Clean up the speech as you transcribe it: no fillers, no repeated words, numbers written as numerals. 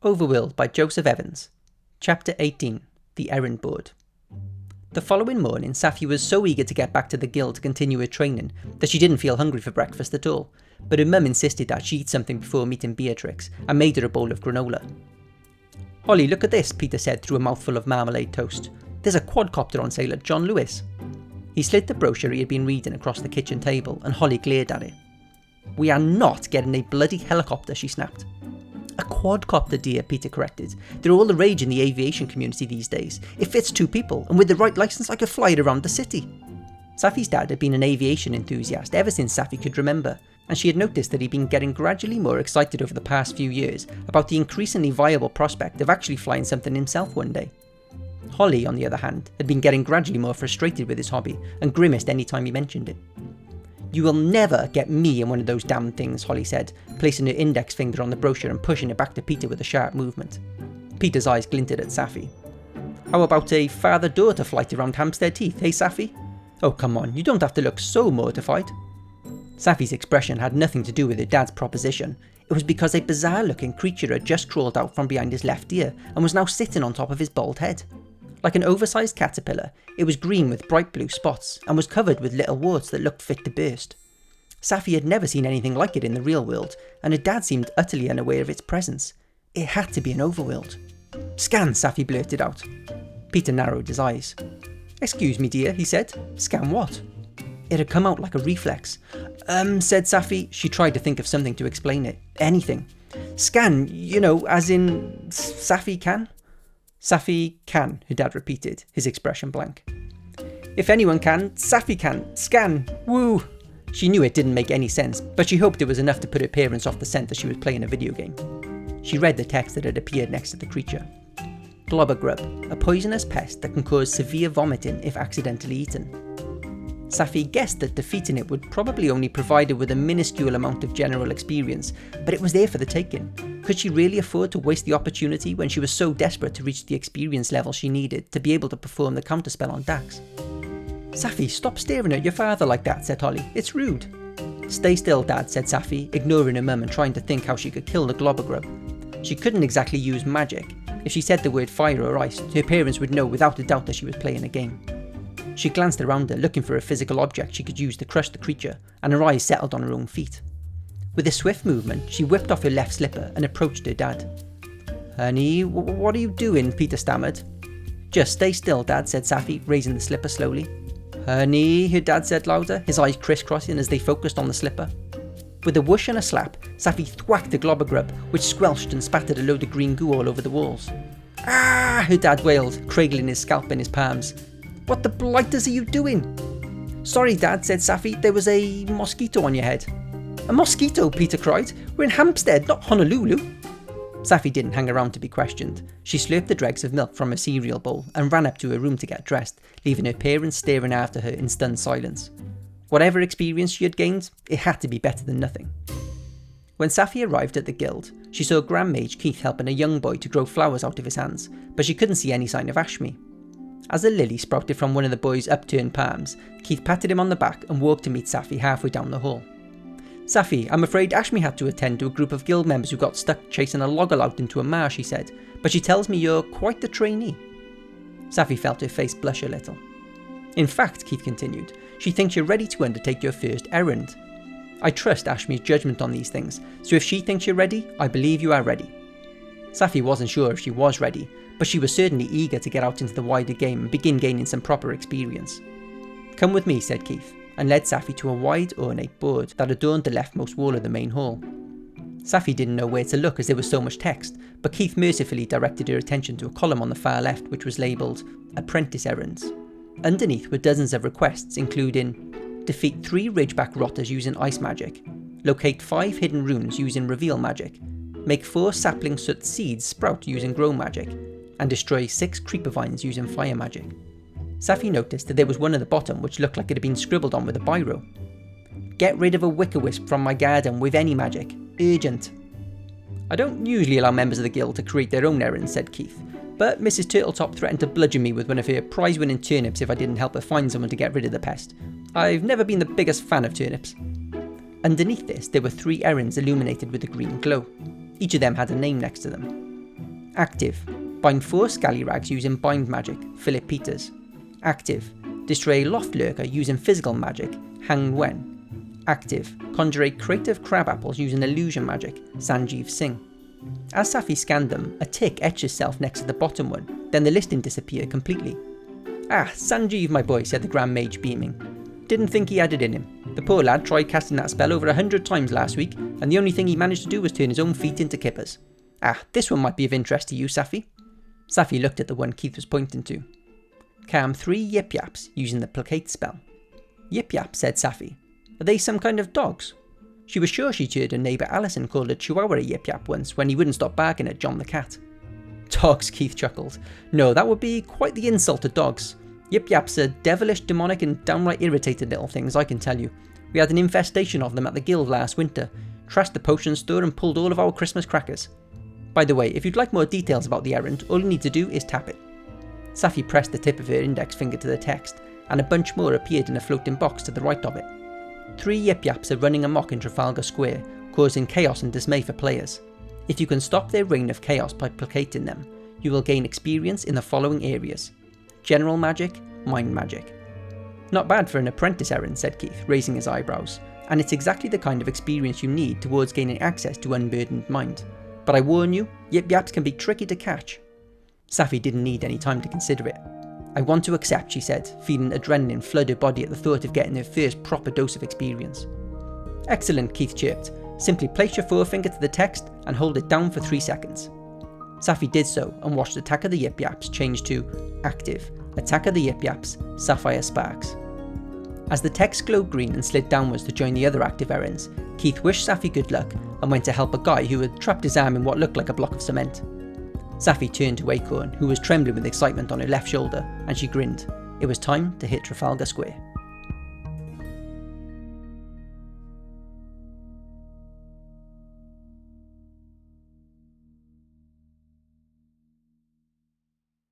Overworld by Joseph Evans. Chapter 18. The Errand Board. The following morning, Saffie was so eager to get back to the guild to continue her training that she didn't feel hungry for breakfast at all, but her mum insisted that she eat something before meeting Beatrix and made her a bowl of granola. "Holly, look at this," Peter said through a mouthful of marmalade toast. "There's a quadcopter on sale at John Lewis." He slid the brochure he had been reading across the kitchen table and Holly glared at it. "We are not getting a bloody helicopter," she snapped. "A quadcopter, dear," Peter corrected. "They're all the rage in the aviation community these days. It fits 2 people, and with the right licence I could fly it around the city." Saffie's dad had been an aviation enthusiast ever since Saffie could remember, and she had noticed that he'd been getting gradually more excited over the past few years about the increasingly viable prospect of actually flying something himself one day. Holly, on the other hand, had been getting gradually more frustrated with his hobby and grimaced any time he mentioned it. "You will never get me in one of those damn things," Holly said, placing her index finger on the brochure and pushing it back to Peter with a sharp movement. Peter's eyes glinted at Saffie. "How about a father-daughter flight around Hampstead Heath, hey Saffie? Oh come on, you don't have to look so mortified." Saffie's expression had nothing to do with her dad's proposition. It was because a bizarre-looking creature had just crawled out from behind his left ear and was now sitting on top of his bald head. Like an oversized caterpillar, it was green with bright blue spots and was covered with little warts that looked fit to burst. Saffie had never seen anything like it in the real world, and her dad seemed utterly unaware of its presence. It had to be an overworld. "Scan," Saffie blurted out. Peter narrowed his eyes. "Excuse me, dear," he said. "Scan what?" It had come out like a reflex. Said Saffie. She tried to think of something to explain it. Anything. "Scan, as in Saffie can?" "Saffie can," her dad repeated, his expression blank. "If anyone can, Saffie can. Scan. Woo!" She knew it didn't make any sense, but she hoped it was enough to put her parents off the scent that she was playing a video game. She read the text that had appeared next to the creature. "Globbergrub, a poisonous pest that can cause severe vomiting if accidentally eaten." Saffie guessed that defeating it would probably only provide her with a minuscule amount of general experience, but it was there for the taking. Could she really afford to waste the opportunity when she was so desperate to reach the experience level she needed to be able to perform the counterspell on Dax? "Saffie, stop staring at your father like that," said Holly. "It's rude." "Stay still, Dad," said Saffie, ignoring her mum and trying to think how she could kill the globbergrub. She couldn't exactly use magic. If she said the word fire or ice, her parents would know without a doubt that she was playing a game. She glanced around her, looking for a physical object she could use to crush the creature, and her eyes settled on her own feet. With a swift movement, she whipped off her left slipper and approached her dad. "Honey, what are you doing?" Peter stammered. "Just stay still, Dad," said Saffie, raising the slipper slowly. "Honey," her dad said louder, his eyes crisscrossing as they focused on the slipper. With a whoosh and a slap, Saffie thwacked the globbergrub, which squelched and spattered a load of green goo all over the walls. "Ah!" her dad wailed, cradling his scalp in his palms. "What the blighters are you doing?" "Sorry, Dad," said Saffie, "there was a mosquito on your head." "A mosquito?" Peter cried. "We're in Hampstead, not Honolulu." Saffie didn't hang around to be questioned. She slurped the dregs of milk from her cereal bowl and ran up to her room to get dressed, leaving her parents staring after her in stunned silence. Whatever experience she had gained, it had to be better than nothing. When Saffie arrived at the guild, she saw Grand Mage Keith helping a young boy to grow flowers out of his hands, but she couldn't see any sign of Ashmi. As a lily sprouted from one of the boy's upturned palms, Keith patted him on the back and walked to meet Saffie halfway down the hall. "Saffie, I'm afraid Ashmi had to attend to a group of guild members who got stuck chasing a logger out into a marsh," he said, "but she tells me you're quite the trainee." Saffie felt her face blush a little. "In fact," Keith continued, "she thinks you're ready to undertake your first errand. I trust Ashmi's judgment on these things, so if she thinks you're ready, I believe you are ready." Saffie wasn't sure if she was ready, but she was certainly eager to get out into the wider game and begin gaining some proper experience. "Come with me," said Keith, and led Saffie to a wide, ornate board that adorned the leftmost wall of the main hall. Saffie didn't know where to look as there was so much text, but Keith mercifully directed her attention to a column on the far left which was labelled Apprentice Errands. Underneath were dozens of requests including defeat 3 Ridgeback Rotters using ice magic, locate 5 hidden runes using reveal magic, make 4 sapling soot seeds sprout using grow magic, and destroy 6 creeper vines using fire magic. Saffie noticed that there was one at the bottom which looked like it had been scribbled on with a biro. "Get rid of a wicker-wisp from my garden with any magic. Urgent." "I don't usually allow members of the guild to create their own errands," said Keith, "but Mrs. Turtletop threatened to bludgeon me with one of her prize-winning turnips if I didn't help her find someone to get rid of the pest. I've never been the biggest fan of turnips." Underneath this, there were 3 errands illuminated with a green glow. Each of them had a name next to them. Active. Bind 4 scallyrags using bind magic, Philip Peters. Active. Destroy a loft lurker using physical magic, Hang Wen. Active. Conjure a crate of crab apples using illusion magic, Sanjeev Singh. As Saffie scanned them, a tick etched itself next to the bottom one, then the listing disappeared completely. Ah, Sanjeev, my boy, said the Grand Mage, beaming. Didn't think he had it in him. The poor lad tried casting that spell over 100 times last week, and the only thing he managed to do was turn his own feet into kippers. Ah, this one might be of interest to you, Saffie. Saffie looked at the one Keith was pointing to. Calm 3 Yip Yaps using the placate spell. Yip Yap, said Saffie. Are they some kind of dogs? She was sure she'd heard her neighbour Alison call a chihuahua a Yip Yap once when he wouldn't stop barking at John the cat. Dogs, Keith chuckled. No, that would be quite the insult to dogs. Yip Yaps are devilish, demonic and downright irritated little things, I can tell you. We had an infestation of them at the guild last winter, trashed the potion store and pulled all of our Christmas crackers. By the way, if you'd like more details about the errand, all you need to do is tap it. Saffie pressed the tip of her index finger to the text, and a bunch more appeared in a floating box to the right of it. 3 Yip Yaps are running amok in Trafalgar Square, causing chaos and dismay for players. If you can stop their reign of chaos by placating them, you will gain experience in the following areas. General magic, mind magic. Not bad for an apprentice errand, said Keith, raising his eyebrows, and it's exactly the kind of experience you need towards gaining access to unburdened mind. But I warn you, Yip Yaps can be tricky to catch. Saffie didn't need any time to consider it. I want to accept, she said, feeling adrenaline flood her body at the thought of getting her first proper dose of experience. Excellent, Keith chirped. Simply place your forefinger to the text and hold it down for 3 seconds. Saffie did so and watched Attack of the Yip Yaps change to Active, Attack of the Yip Yaps, Sapphire Sparks. As the text glowed green and slid downwards to join the other active errands, Keith wished Saffie good luck and went to help a guy who had trapped his arm in what looked like a block of cement. Saffie turned to Acorn, who was trembling with excitement on her left shoulder, and she grinned. It was time to hit Trafalgar Square.